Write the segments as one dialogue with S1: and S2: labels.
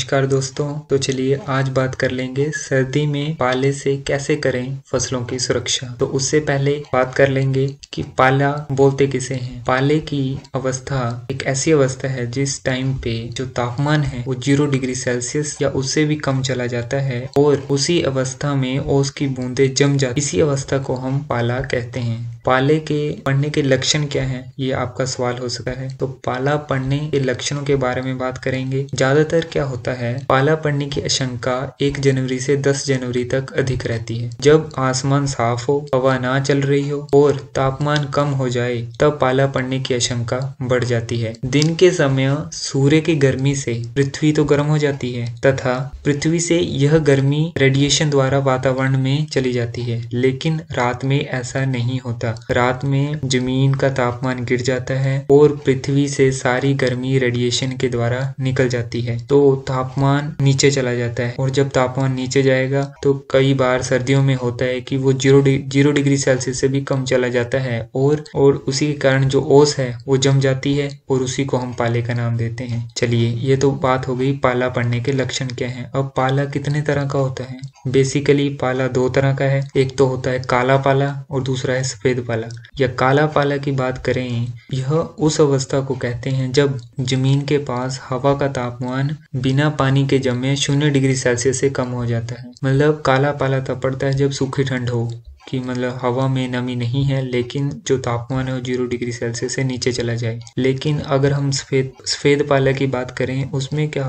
S1: नमस्कार दोस्तों। तो चलिए आज बात कर लेंगे सर्दी में पाले से कैसे करें फसलों की सुरक्षा। तो उससे पहले बात कर लेंगे कि पाला बोलते किसे हैं। पाले की अवस्था एक ऐसी अवस्था है जिस टाइम पे जो तापमान है वो 0 डिग्री सेल्सियस या उससे भी कम चला जाता है और उसी अवस्था में ओस की बूंदें जम जाती। इसी अवस्था को हम पाला कहते हैं। पाले के पड़ने के लक्षण क्या हैं, ये आपका सवाल हो सकता है। तो पाला पड़ने के लक्षणों के बारे में बात करेंगे। ज्यादातर क्या होता है, पाला पड़ने की आशंका 1 जनवरी से 10 जनवरी तक अधिक रहती है। जब आसमान साफ हो, हवा ना चल रही हो और तापमान कम हो जाए तब पाला पड़ने की आशंका बढ़ जाती है। दिन के समय सूर्य की गर्मी से पृथ्वी तो गर्म हो जाती है तथा पृथ्वी से यह गर्मी रेडिएशन द्वारा वातावरण में चली जाती है, लेकिन रात में ऐसा नहीं होता। रात में जमीन का तापमान गिर जाता है और पृथ्वी से सारी गर्मी रेडिएशन के द्वारा निकल जाती है, तो तापमान नीचे चला जाता है। और जब तापमान नीचे जाएगा तो कई बार सर्दियों में होता है कि वो 0 डिग्री सेल्सियस से भी कम चला जाता है और उसी के कारण जो ओस है वो जम जाती है और उसी को हम पाले का नाम देते हैं। चलिए, ये तो बात हो गई पाला पड़ने के लक्षण क्या हैं। अब पाला कितने तरह का होता है। बेसिकली पाला 2 तरह का है। एक तो होता है काला पाला और दूसरा है सफेद पाला। या काला पाला की बात करें, यह उस अवस्था को कहते हैं जब जमीन के पास हवा का तापमान बिना पानी के जमे 0 डिग्री सेल्सियस से कम हो जाता है। मतलब काला पाला तब पड़ता है जब सूखी ठंड हो, कि मतलब हवा में नमी नहीं है लेकिन जो तापमान है वो 0 डिग्री सेल्सियस से नीचे चला जाए। लेकिन अगर हम सफेद पाला की बात करें, उसमें क्या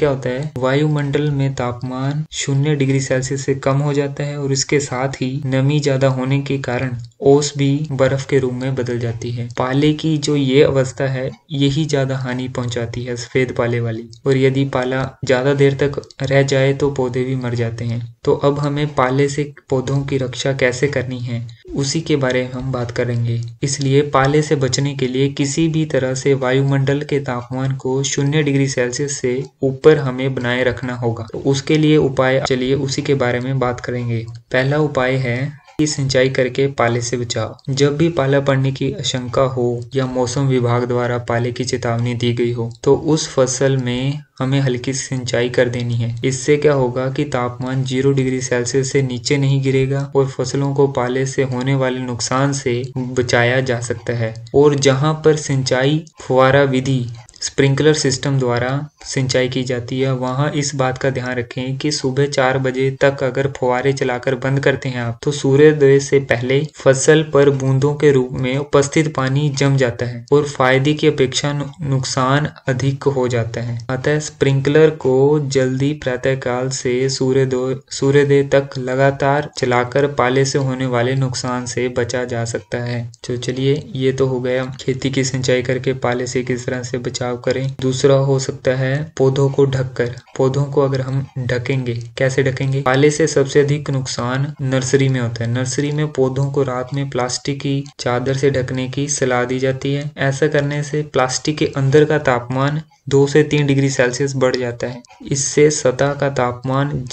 S1: होता है, वायुमंडल में तापमान 0 डिग्री सेल्सियस से कम हो जाता है और इसके साथ ही नमी ज्यादा होने के कारण ओस भी बर्फ के रूप में बदल जाती है। पाले की जो ये अवस्था है यही ज्यादा हानि पहुंचाती है, सफेद पाले वाली। और यदि पाला ज्यादा देर तक रह जाए तो पौधे भी मर जाते हैं। तो अब हमें पाले से पौधों की रक्षा कैसे करनी है उसी के बारे में हम बात करेंगे। इसलिए पाले से बचने के लिए किसी भी तरह से वायुमंडल के तापमान को 0 डिग्री सेल्सियस से ऊपर हमें बनाए रखना होगा। तो उसके लिए उपाय, चलिए उसी के बारे में बात करेंगे। पहला उपाय है कि सिंचाई करके पाले से बचाव। जब भी पाला पड़ने की आशंका हो या मौसम विभाग द्वारा पाले की चेतावनी दी गई हो तो उस फसल में हमें हल्की सिंचाई कर देनी है। इससे क्या होगा कि तापमान 0 डिग्री सेल्सियस से नीचे नहीं गिरेगा और फसलों को पाले से होने वाले नुकसान से बचाया जा सकता है। और जहां पर सिंचाई फुवारा विधि स्प्रिंकलर सिस्टम द्वारा सिंचाई की जाती है, वहां इस बात का ध्यान रखें कि सुबह 4 बजे तक अगर फुवारे चलाकर बंद करते हैं आप, तो सूर्योदय से पहले फसल पर बूंदों के रूप में उपस्थित पानी जम जाता है और फायदे की अपेक्षा नुकसान अधिक हो जाता है। अतः स्प्रिंकलर को जल्दी प्रातःकाल से सूर्योदय तक लगातार चलाकर पाले से होने वाले नुकसान से बचा जा सकता है। तो चलिए, ये तो हो गया खेती की सिंचाई करके पाले से किस तरह से बचाव करें। दूसरा हो सकता है पौधों को ढककर। पौधों को अगर हम ढकेंगे, कैसे ढकेंगे। पाले से सबसे अधिक नुकसान नर्सरी में होता है। नर्सरी में पौधों को रात में प्लास्टिक की चादर से ढकने की सलाह दी जाती है। ऐसा करने से प्लास्टिक के अंदर का तापमान 2 से 3 डिग्री सेल्सियस बढ़ जाता है। इससे सतह का तापमान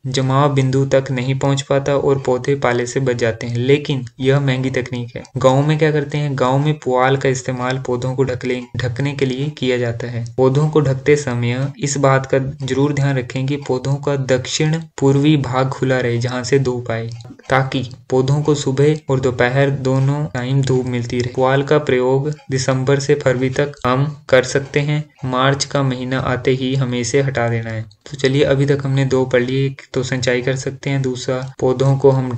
S1: जमाव बिंदु तक नहीं पहुंच पाता और पौधे पाले से बच जाते हैं। लेकिन यह महंगी तकनीक है। गांव में क्या करते हैं, गांव में पुआल का इस्तेमाल पौधों को ढकने के लिए किया जाता है। पौधों को ढकते समय इस बात का जरूर ध्यान रखें कि पौधों का दक्षिण पूर्वी भाग खुला रहे जहां से धूप आए, ताकि पौधों को सुबह और दोपहर दोनों टाइम धूप मिलती रहे। पुआल का प्रयोग दिसंबर से फरवरी तक हम कर सकते हैं। मार्च का महीना आते ही हमें इसे हटा देना है। तो चलिए, अभी तक हमने 2 पढ़ लिए। एक तो सिंचाई कर सकते हैं, दूसरा पौधों को हम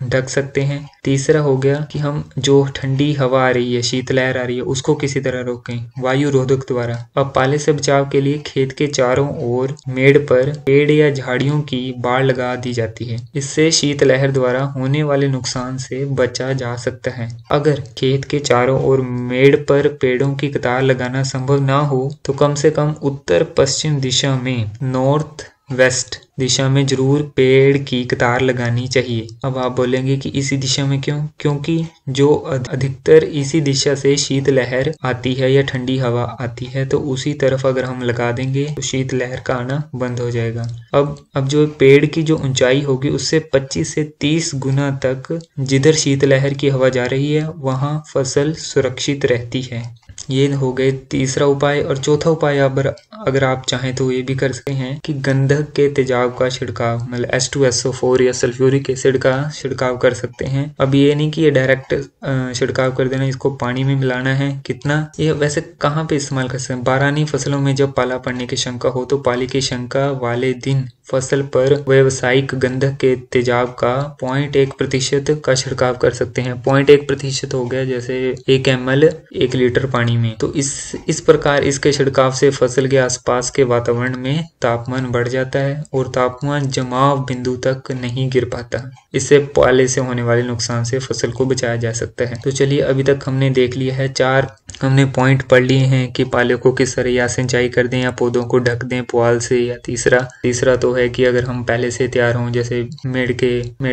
S1: ढक सकते हैं, तीसरा हो गया कि हम जो ठंडी हवा आ रही है, शीतलहर आ रही है, उसको किसी तरह रोकें वायु रोधक द्वारा। अब पाले से बचाव के लिए खेत के चारों ओर मेड़ पर पेड़ या झाड़ियों की बाड़ लगा दी जाती है। इससे शीतलहर द्वारा होने वाले नुकसान से बचा जा सकता है। अगर खेत के चारों ओर मेड़ पर पेड़ों की कतार लगाना संभव ना हो तो कम से कम उत्तर पश्चिम दिशा में, नॉर्थ वेस्ट दिशा में जरूर पेड़ की कतार लगानी चाहिए। अब आप बोलेंगे कि इसी दिशा में क्यों? क्योंकि जो अधिकतर इसी दिशा से शीतलहर आती है या ठंडी हवा आती है, तो उसी तरफ अगर हम लगा देंगे तो शीतलहर का आना बंद हो जाएगा। अब जो पेड़ की जो ऊंचाई होगी उससे 25 से 30 गुना तक जिधर शीतलहर की हवा जा रही है वहां फसल सुरक्षित रहती है। ये हो गए तीसरा उपाय। और चौथा उपाय अगर आप चाहें तो ये भी कर सकते हैं कि गंधक के तेजाब का छिड़काव, मतलब H2SO4 या सल्फ्यूरिक एसिड का छिड़काव कर सकते हैं। अब ये नहीं कि ये डायरेक्ट छिड़काव कर देना, इसको पानी में मिलाना है। कितना, ये वैसे कहाँ पे इस्तेमाल कर सकते हैं? बारानी फसलों में जब पाला पड़ने की शंका हो तो पाले की शंका वाले दिन फसल पर व्यावसायिक गंधक के तेजाब का 0.1% का छिड़काव कर सकते हैं। 0.1% हो गया जैसे 1 ml 1 लीटर पानी में। तो इस प्रकार इसके छिड़काव से फसल के आसपास के वातावरण में तापमान बढ़ जाता है और तापमान जमाव बिंदु तक नहीं गिर पाता। इससे पाले से होने वाले नुकसान से फसल को बचाया जा सकता है। तो चलिए, अभी तक हमने देख लिया है, 4 हमने पॉइंट पढ़ लिए हैं कि पाले को किस तरह या सिंचाई कर दें या पौधों को ढक दें पुआल से, या तीसरा तो है कि अगर हम पहले से तैयार हों, जैसे मेड़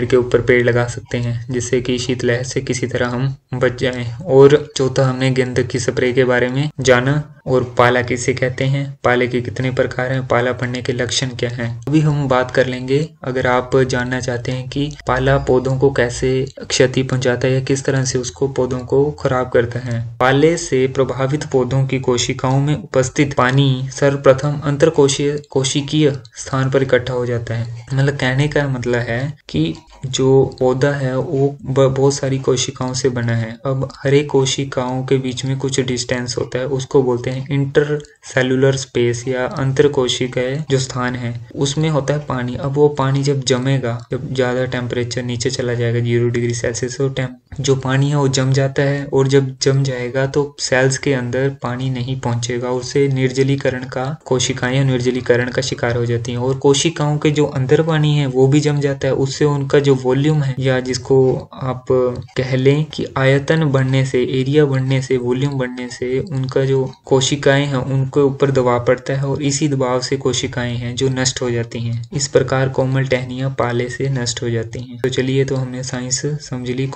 S1: के ऊपर पेड़ लगा सकते हैं जिससे कि शीतलहर से किसी तरह हम बच जाएं। और चौथा, हमने गंधक की स्प्रे के बारे में जाना। और पाला किसे कहते हैं, पाले के कितने प्रकार हैं, पाला पड़ने के लक्षण क्या हैं, अभी हम बात कर लेंगे। अगर आप जानना चाहते हैं कि पाला पौधों को कैसे क्षति पहुंचाता है या किस तरह से उसको पौधों को खराब करता है। पाले से प्रभावित पौधों की कोशिकाओं में उपस्थित पानी सर्वप्रथम अंतर कोशिकीय स्थान पर इकट्ठा हो जाता है। मतलब कहने का मतलब है कि जो पौधा है वो बहुत सारी कोशिकाओं से बना है। अब हर एक कोशिकाओं के बीच में कुछ डिस्टेंस होता है, उसको बोलते हैं इंटर सेलुलर स्पेस या अंतर कोशिकीय जो स्थान है, उसमें होता है पानी। अब वो पानी जब जमेगा, जब ज्यादा टेम्परेचर नीचे चला जाएगा 0 डिग्री सेल्सियस, तो जो पानी है वो जम जाता है। और जब जम जाएगा तो सेल्स के अंदर पानी नहीं पहुंचेगा, उससे निर्जलीकरण का कोशिकाएं निर्जलीकरण का शिकार हो जाती हैं। और कोशिकाओं के जो अंदर पानी है वो भी जम जाता है, उससे उनका जो वॉल्यूम है, या जिसको आप कह लें कि आयतन बढ़ने से, एरिया बढ़ने से, वॉल्यूम बढ़ने से उनका जो कोशिकाएं हैं उनके ऊपर दबाव पड़ता है और इसी दबाव से कोशिकाएं हैं जो नष्ट हो जाती हैं। इस प्रकार कोमल टहनियां पाले से नष्ट हो जाती हैं। तो चलिए, तो हमने साइंस समझ ली,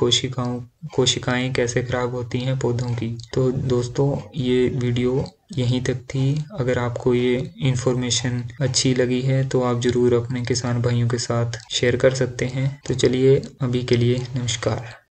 S1: कोशिकाएं कैसे खराब होती हैं पौधों की। तो दोस्तों, ये वीडियो यहीं तक थी। अगर आपको ये इन्फॉर्मेशन अच्छी लगी है तो आप जरूर अपने किसान भाइयों के साथ शेयर कर सकते हैं। तो चलिए, अभी के लिए नमस्कार।